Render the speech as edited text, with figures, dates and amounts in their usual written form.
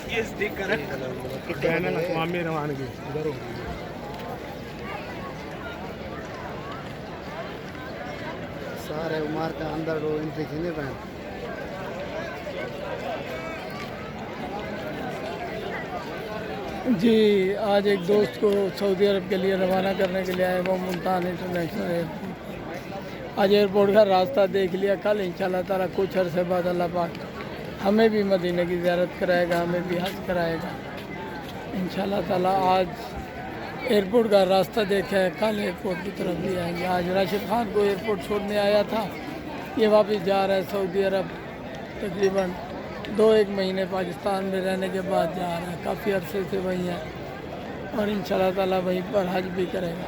ये sticker ban अक़वामी रवानगी इधर हो सारे उमर के अंदर वो एंट्री खींचे बैन जी आज एक दोस्त को सऊदी अरब के लिए रवाना करने के लिए आए वो मुल्तान इंटरनेशनल एयरपोर्ट। आज एयरपोर्ट का रास्ता देख लिया। कल इंशाल्लाह ताला कुछ अरसे बाद अल्लाह पाक हमें भी मदीने की ज़ियारत कराएगा, हमें भी हज कराएगा इंशाल्लाह ताला। आज एयरपोर्ट का रास्ता देखा है, कल एयरपोर्ट की तरफ भी आएंगे। आज राशिद खान को एयरपोर्ट छोड़ने आया था, ये वापस जा रहा है सऊदी अरब। तकरीबन 2-1 महीने पाकिस्तान में रहने के बाद जा रहा है, काफ़ी अरसे से वहीं है और इंशाल्लाह ताला वहीं पर हज भी करेगा।